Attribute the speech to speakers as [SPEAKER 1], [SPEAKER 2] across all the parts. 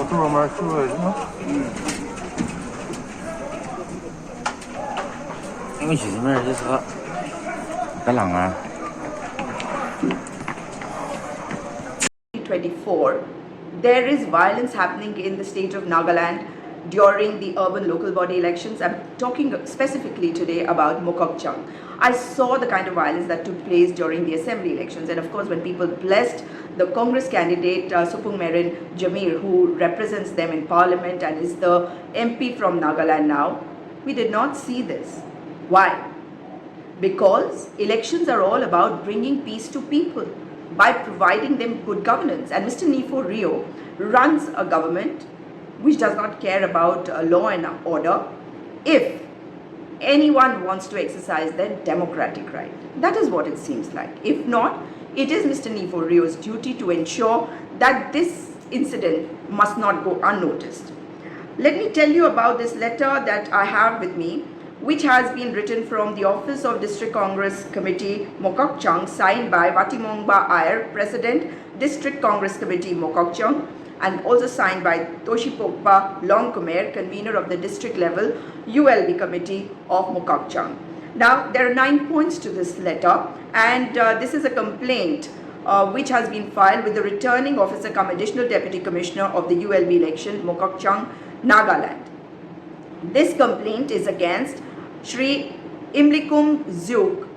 [SPEAKER 1] Oturma marşı var mı? 이거 지금은 그래서 달랑아.
[SPEAKER 2] 2024, there is violence happening in the state of Nagaland during the urban local body elections. I'm talking specifically today about Mokokchung. I saw the kind of violence that took place during the assembly elections, and of course when people blessed the Congress candidate Supung Merin Jamir, who represents them in parliament and is the MP from Nagaland now, we did not see this. Why? Because elections are all about bringing peace to people by providing them good governance. And Mr. Nifo Rio runs a government which does not care about law and order if anyone wants to exercise their democratic right. That is what it seems like. If not, it is Mr. Nifo Rio's duty to ensure that this incident must not go unnoticed. Let me tell you about this letter that I have with me, which has been written from the Office of District Congress Committee Mokokchung, signed by Vatimongba Iyer, President, District Congress Committee Mokokchung, and also signed by Toshipokpa Longkumer, convener of the district level ULB Committee of Mokokchung. Now, there are 9 points to this letter, and this is a complaint which has been filed with the returning officer cum additional deputy commissioner of the ULB election, Mokokchung, Nagaland. This complaint is against Shri Imlikum Zuk,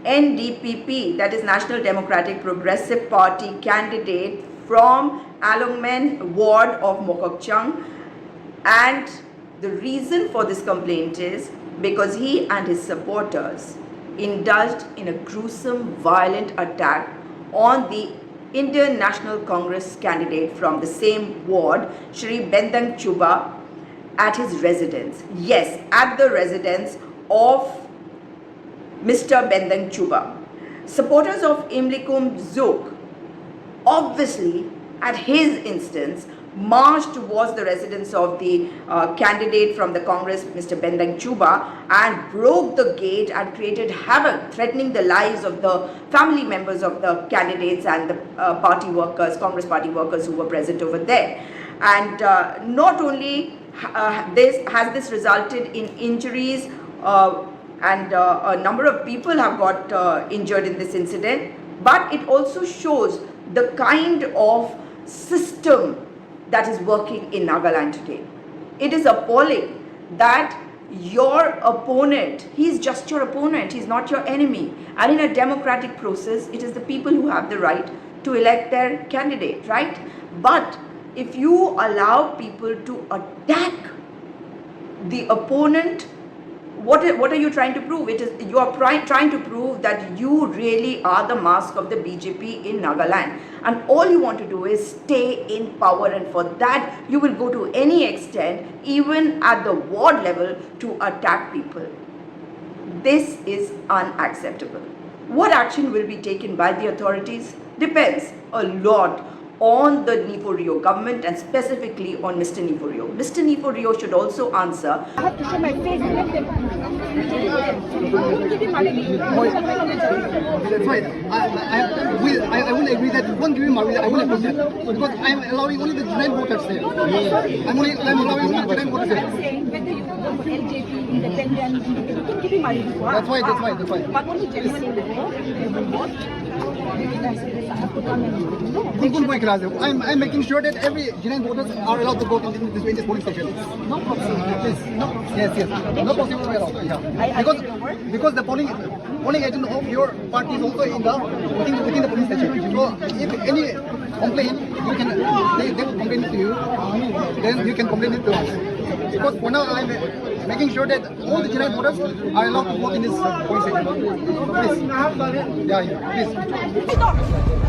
[SPEAKER 2] NDPP, that is National Democratic Progressive Party candidate from Alongmen ward of Mokokchung, and the reason for this complaint is because he and his supporters indulged in a gruesome, violent attack on the Indian National Congress candidate from the same ward, Shri Bendang Chuba, at his residence. Yes, at the residence of Mr. Bendang Chuba. Supporters of Imlikum Zuk, obviously at his instance, marched towards the residence of the candidate from the Congress, Mr. Bendang Chuba, and broke the gate and created havoc, threatening the lives of the family members of the candidates and the party workers, Congress party workers who were present over there. And not only has this resulted in injuries and a number of people have got injured in this incident, but it also shows the kind of system that is working in Nagaland today. It is appalling that your opponent, he is just your opponent, he is not your enemy. And in a democratic process, it is the people who have the right to elect their candidate, right? But if you allow people to attack the opponent, what are you trying to prove? It is you are trying to prove that you really are the mask of the BJP in Nagaland, and all you want to do is stay in power, and for that you will go to any extent, even at the ward level, to attack people. This is unacceptable. What action will be taken by the authorities depends a lot on the Nifo Rio government and specifically on Mr. Nifo Rio. Mr. Nifo Rio should also answer.
[SPEAKER 3] I have to show my face.
[SPEAKER 4] That's right. I will agree that you won't give him Maria. I will approve that because I am allowing only the genuine voters there. I'm allowing only the genuine voters there.
[SPEAKER 3] I'm saying whether you vote for LJP, independent, you can give him Maria.
[SPEAKER 4] That's why.
[SPEAKER 3] But only genuine you will vote.
[SPEAKER 4] I'm making sure that every genuine voters are allowed to vote in this polling station.
[SPEAKER 3] No problem.
[SPEAKER 4] Yes. No possible way around. Yeah. Because the polling agent of your party is also within the polling station. So if any complaint, they will complain to you. Then you can complain it to us. Because for now I'm making sure that all the genuine voters are allowed to vote in this polling station. Please. Please.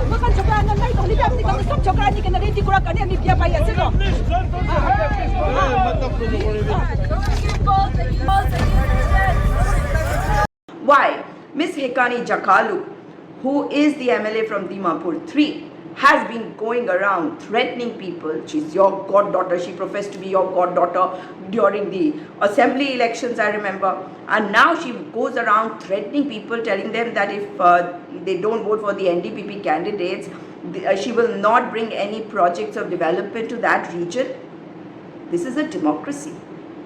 [SPEAKER 3] Bukan coklat nan naik, ni kami kami stop coklat ni kena ready kurang kan ni dia bayar sih.
[SPEAKER 2] Why? Ms. Hekani Jakalu, who is the MLA from Dimapur 3, has been going around threatening people. She's your goddaughter. She professed to be your goddaughter during the assembly elections, I remember. And now she goes around threatening people, telling them that if they don't vote for the NDPP candidates, she will not bring any projects of development to that region. This is a democracy.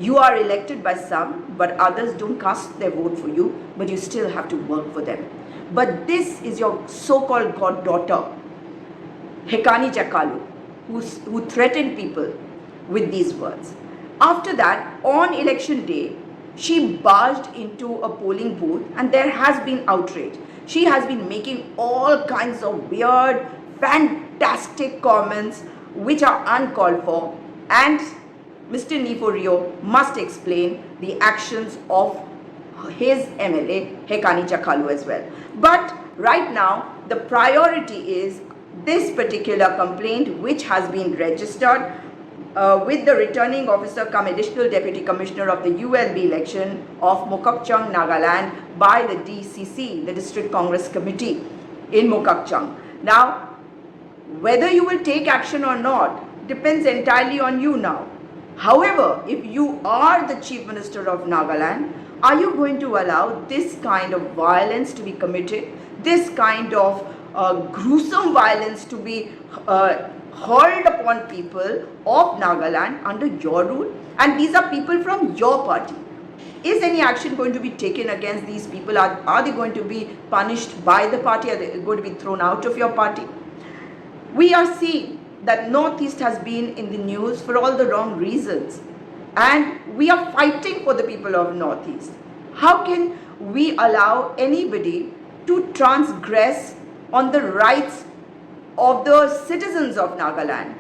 [SPEAKER 2] You are elected by some, but others don't cast their vote for you, but you still have to work for them. But this is your so-called goddaughter, Hekani Chakalu, who threatened people with these words. After that, on election day, she barged into a polling booth and there has been outrage. She has been making all kinds of weird, fantastic comments which are uncalled for, and Mr. Niforio must explain the actions of his MLA Hekani Chakalu as well. But right now, the priority is this particular complaint which has been registered with the returning officer cum additional deputy commissioner of the ULB election of Mokokchung, Nagaland by the DCC, the District Congress Committee in Mokokchung. Now, whether you will take action or not depends entirely on you now. However, if you are the Chief Minister of Nagaland, are you going to allow this kind of violence to be committed, this kind of gruesome violence to be hurled upon people of Nagaland under your rule? And these are people from your party. Is any action going to be taken against these people? Are they going to be punished by the party? Are they going to be thrown out of your party? We are seeing that Northeast has been in the news for all the wrong reasons. And we are fighting for the people of Northeast. How can we allow anybody to transgress on the rights of the citizens of Nagaland?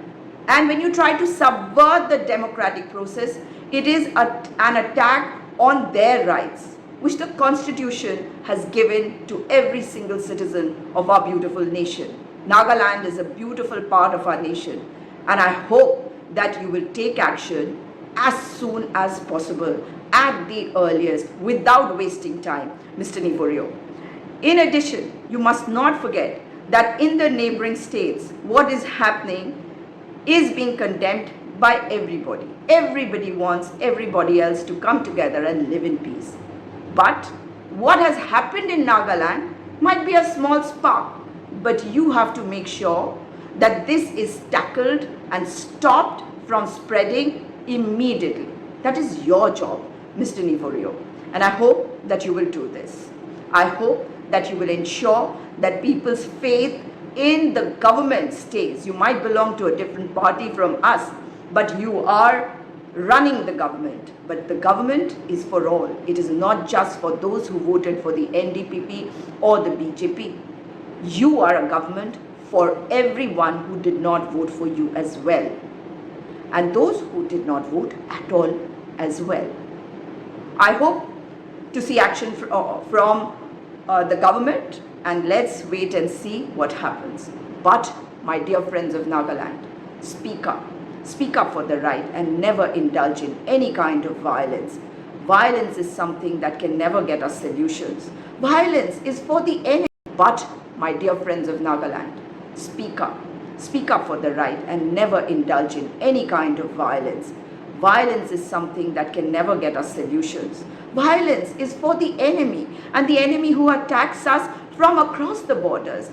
[SPEAKER 2] And when you try to subvert the democratic process, it is an attack on their rights, which the Constitution has given to every single citizen of our beautiful nation. Nagaland is a beautiful part of our nation, and I hope that you will take action as soon as possible, at the earliest, without wasting time, Mr. Niforio. In addition, you must not forget that in the neighboring states, what is happening is being condemned by everybody. Everybody wants everybody else to come together and live in peace. But what has happened in Nagaland might be a small spark, but you have to make sure that this is tackled and stopped from spreading immediately. That is your job, Mr. Niforio. And I hope that you will do this. I hope that you will ensure that people's faith in the government stays. You might belong to a different party from us, but you are running the government. But the government is for all. It is not just for those who voted for the NDPP or the BJP. You are a government for everyone who did not vote for you as well, and those who did not vote at all as well. I hope to see action from the government, and let's wait and see what happens. But my dear friends of Nagaland, speak up. Speak up for the right and never indulge in any kind of violence. Violence is something that can never get us solutions. Violence is for the enemy. But my dear friends of Nagaland, speak up. Speak up for the right and never indulge in any kind of violence. Violence is something that can never get us solutions. Violence is for the enemy, and the enemy who attacks us from across the borders.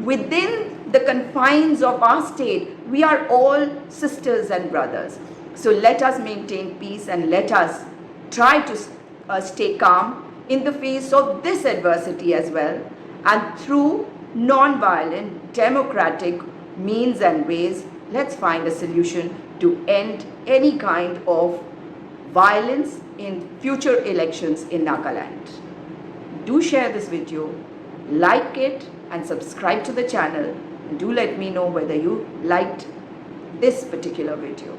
[SPEAKER 2] Within the confines of our state, we are all sisters and brothers. So let us maintain peace and let us try to stay calm in the face of this adversity as well. And through non-violent, democratic means and ways, let's find a solution to end any kind of violence in future elections in Nagaland. Do share this video, like it and subscribe to the channel, and do let me know whether you liked this particular video.